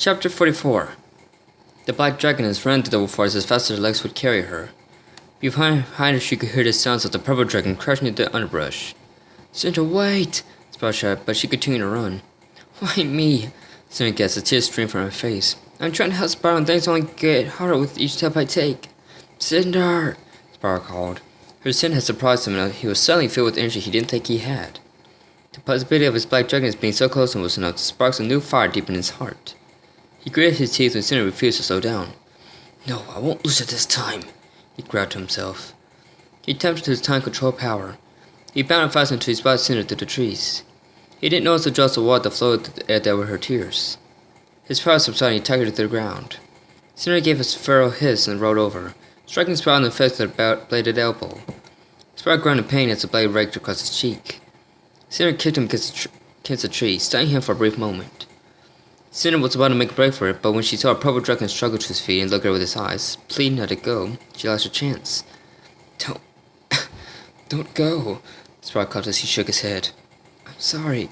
Chapter 44. The black dragoness ran through the forest as fast as her legs would carry her. Behind her she could hear the sounds of the purple dragon crashing into the underbrush. Cinder, wait! Spyro shouted, but she continued to run. Why me? Cinder gasped as tears streamed from her face. I'm trying to help Spyro and things only get harder with each step I take. Cinder! Spyro called. Her sin had surprised him and he was suddenly filled with energy he didn't think he had. The possibility of his black dragoness being so close to him was enough to spark a new fire deep in his heart. He gritted his teeth when Cinder refused to slow down. No, I won't lose it this time, he growled to himself. He tapped into his time control power. He bounded fast until he spotted Cinder through the trees. He didn't notice the drops of water that flowed through the air that were her tears. His power subsided and he targeted to the ground. Cinder gave a feral hiss and rolled over, striking Spyro in the face with a bladed elbow. Spyro groaned in pain as the blade raked across his cheek. Cinder kicked him against a tree, stunning him for a brief moment. Cinder was about to make a break for it, but when she saw a purple dragon struggle to his feet and look at her with his eyes, pleading not to go, she lost her chance. Don't go, Spyro called as he shook his head. I'm sorry.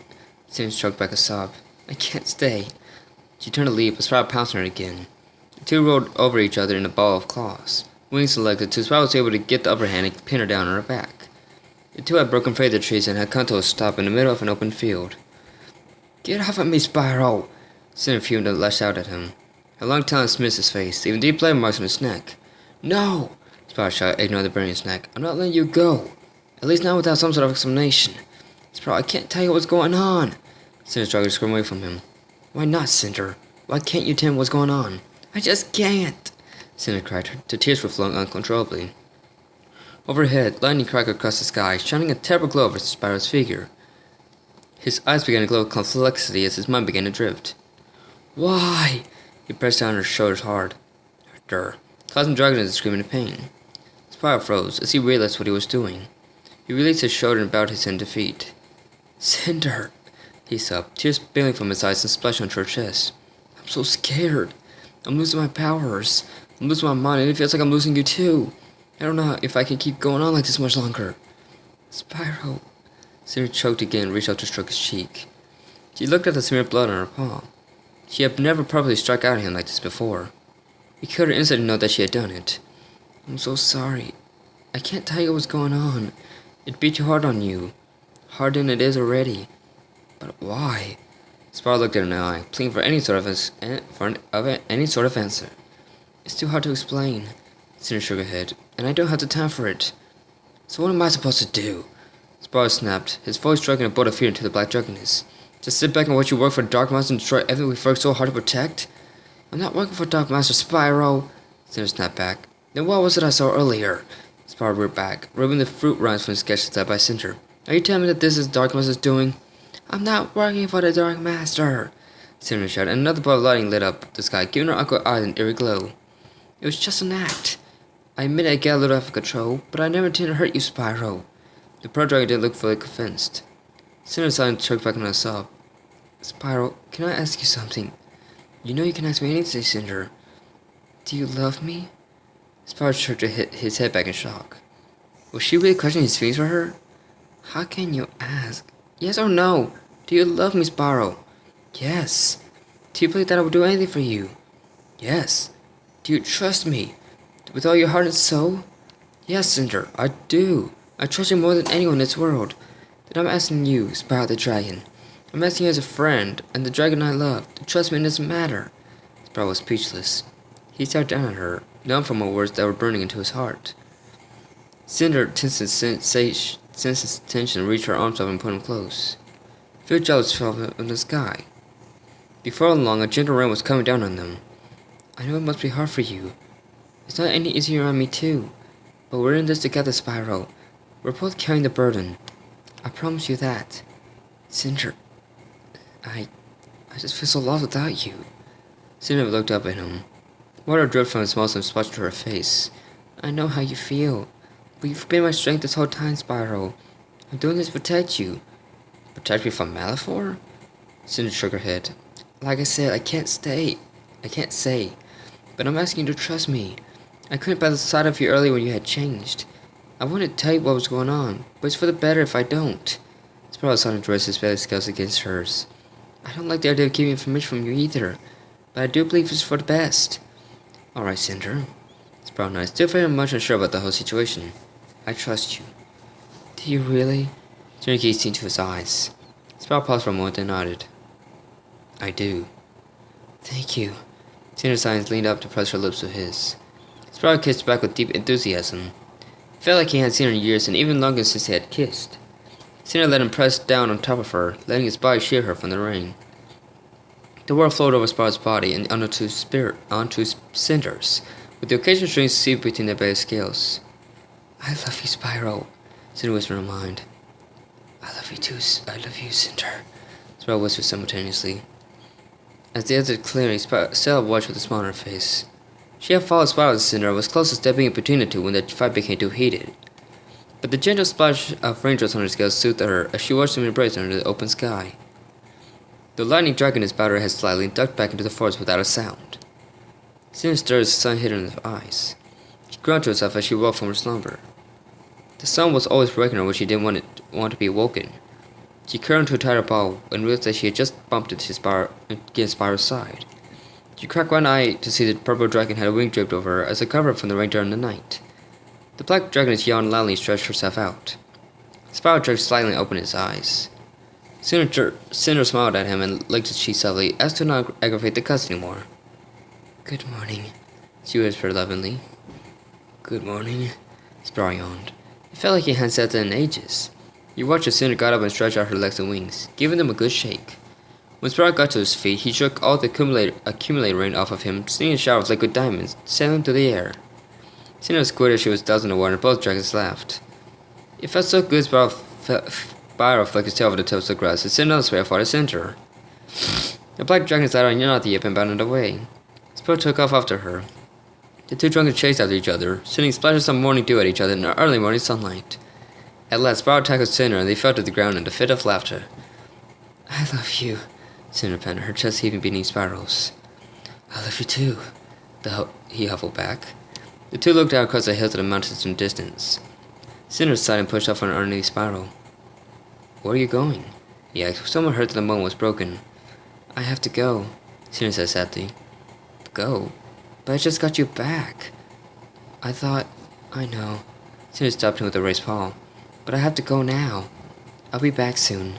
Cinder choked back a sob. I can't stay. She turned to leave, but Spyro pounced on her again. The two rolled over each other in a ball of claws. Wings selected, so Spyro was able to get the upper hand and pin her down on her back. The two had broken free of the trees and had come to a stop in the middle of an open field. Get off of me, Spyro! Cinder fumed and lashed out at him. Her long tongue smitten his face, leaving deep blade marks on his neck. No! Spyro shouted, ignoring the burn in his neck. I'm not letting you go. At least not without some sort of explanation. Spyro, I can't tell you what's going on. Cinder struggled to scream away from him. Why not, Cinder? Why can't you tell me what's going on? I just can't! Cinder cried. The tears were flowing uncontrollably. Overhead, lightning crackled across the sky, shining a terrible glow over Spyro's figure. His eyes began to glow with complexity as his mind began to drift. Why? He pressed down her shoulders hard, causing Dragoness to scream in pain. Spyro froze as he realized what he was doing. He released his shoulder and bowed his head in defeat. Cinder, he sobbed, tears spilling from his eyes and splashing onto her chest. I'm so scared. I'm losing my powers. I'm losing my mind, and it feels like I'm losing you too. I don't know if I can keep going on like this much longer. Spyro. Cinder choked again and reached out to stroke his cheek. She looked at the smeared blood on her palm. She had never properly struck out at him like this before. He killed her instantly to know that she had done it. I'm so sorry. I can't tell you what's going on. It beat too hard on you. Harder than it is already. But why? Spyro looked at her in the eye, pleading for any sort of answer. It's too hard to explain. Cinder shook her head, and I don't have the time for it. So what am I supposed to do? Spyro snapped, his voice striking a bolt of fear into the black dragoness. Just sit back and watch you work for Dark Master and destroy everything we've worked so hard to protect? I'm not working for Dark Master, Spyro! Cinder snapped back. Then what was it I saw earlier? Spyro reared back, rubbing the fruit rinds from his sketch set by Cinder. Are you telling me that this is Dark Master's doing? I'm not working for the Dark Master! Cinder shouted, and another ball of lightning lit up the sky, giving her uncle eyes an eerie glow. It was just an act. I admit I got a little out of control, but I never intended to hurt you, Spyro. The Pearl Dragon didn't look fully convinced. Cinder silently choked back on a sob. Spyro, can I ask you something? You know you can ask me anything, Cinder. Do you love me? Spyro shook his head back in shock. Was she really questioning his feelings for her? How can you ask? Yes or no? Do you love me, Spyro? Yes. Do you believe that I would do anything for you? Yes. Do you trust me? With all your heart and soul? Yes, Cinder, I do. I trust you more than anyone in this world. Then I'm asking you, Spyro the Dragon. I'm asking you as a friend, and the dragon I love, to trust me in this matter. Spyro was speechless. He stared down at her, numb from her words that were burning into his heart. Cinder sensed his tension and reached her arms up and put him close. Few clouds fell from the sky. Before long, a gentle rain was coming down on them. I know it must be hard for you. It's not any easier on me too. But we're in this together, Spyro. We're both carrying the burden. I promise you that. Cinder, I just feel so lost without you. Cinder looked up at him. Water dripped from his mouth and splashed into her face. I know how you feel. But you've been my strength this whole time, Spyro. I'm doing this to protect you. Protect me from Malifaux? Cinder shook her head. Like I said, I can't say. But I'm asking you to trust me. I couldn't by the side of you earlier when you had changed. I wanted to tell you what was going on, but it's for the better if I don't. Spyro suddenly dressed his belly scales against hers. I don't like the idea of keeping information from you either. but I do believe it's for the best. Alright, Cinder. Spyro nodded, still very much unsure about the whole situation. I trust you. Do you really? Cinder gazed into his eyes. Spyro paused for a moment and nodded. I do. Thank you. Cinder's eyes leaned up to press her lips with his. Spyro kissed back with deep enthusiasm. It felt like he hadn't seen her in years and even longer since they had kissed. Cinder let him press down on top of her, letting his body shield her from the rain. The world flowed over Spyro's body and onto Cinder's, with the occasional strings seeped between their bare scales. I love you, Spyro, Cinder whispered in her mind. I love you too, I love you, Cinder, Spyro whispered simultaneously. As they entered clearing, Stella watched with a smile on her face. She had followed Spyro to Cinder and was close to stepping in between the two when the fight became too heated. But the gentle splash of raindrops on her scales soothed her as she watched them embrace under the open sky. The lightning dragon his battery head slightly and ducked back into the forest without a sound. Cinder stirred as the sun hit her in the eyes. She groaned to herself as she woke from her slumber. The sun was always waking her when she didn't want to be awoken. She curled into a tighter ball and realized that she had just bumped against Spyro's side. She cracked one eye to see the purple dragon had a wing draped over her as a cover from the rain during the night. The black dragoness yawned loudly and stretched herself out. Spyro jerked slightly and opened his eyes. Cinder smiled at him and licked his cheek softly, as to not aggravate the cuss anymore. Good morning, she whispered lovingly. Good morning, Spyro yawned. It felt like he hadn't said that in ages. He watched as Cinder got up and stretched out her legs and wings, giving them a good shake. When Spyro got to his feet, he shook all the accumulated rain off of him, sending a shower of liquid diamonds sailing through the air. Cinder squirted as she was doused in the water, and both dragons laughed. It felt so good. Spyro flicked his tail over the tips of the grass, and Cinder on the Spyro fought to center. The black dragon sat on at the hip and bounded away. Spyro took off after her. The two dragons chased after each other, sending splashes of morning dew at each other in the early morning sunlight. At last, Spyro tackled Cinder, and they fell to the ground in a fit of laughter. I love you, Cinder panted, her chest heaving beneath Spyro's. I love you too, he huffled back. The two looked out across the hills of the mountains in the distance. Cinder sighed and pushed off on underneath Spyro. Where are you going? He asked. Someone heard that the bone was broken. I have to go, Cinder said sadly. Go? But I just got you back. I know. Cinder stopped him with a raised paw. But I have to go now. I'll be back soon.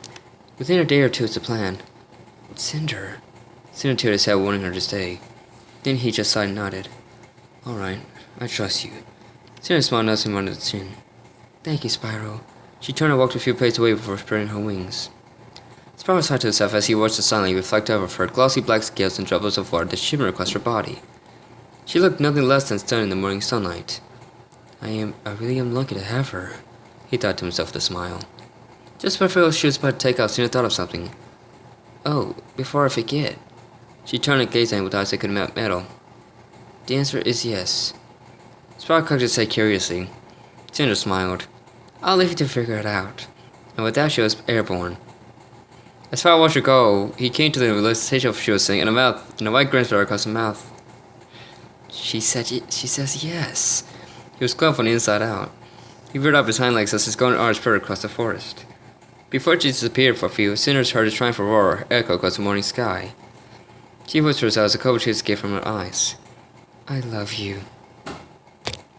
Within a day or two is the plan. Cinder tilted his head, wanting her to stay. Then he just sighed and nodded. All right, I trust you. Cinder smiled, nuzzling him under the chin. Thank you, Spyro. She turned and walked a few paces away before spreading her wings. Spyro sighed to himself as he watched the sunlight reflect off her glossy black scales and droplets of water that shimmered across her body. She looked nothing less than stunning in the morning sunlight. I really am lucky to have her, he thought to himself with a smile. Just before she was about to take off, Cinder thought of something. Oh, before I forget. She turned and gazed at him with eyes that could melt metal. The answer is yes. Spyro cocked his head curiously. Cinder smiled. I'll leave you to figure it out. And with that, she was airborne. As Spyro watched her go, he came to the realization of what she was saying, and a white grin spread across her mouth. She says yes. He was glum from the inside out. He reared up his hind legs as his golden arms spread across the forest. Before she disappeared for a few, Cinder heard a triumphant roar echo across the morning sky. She whispered as the cold tears escaped from her eyes. I love you.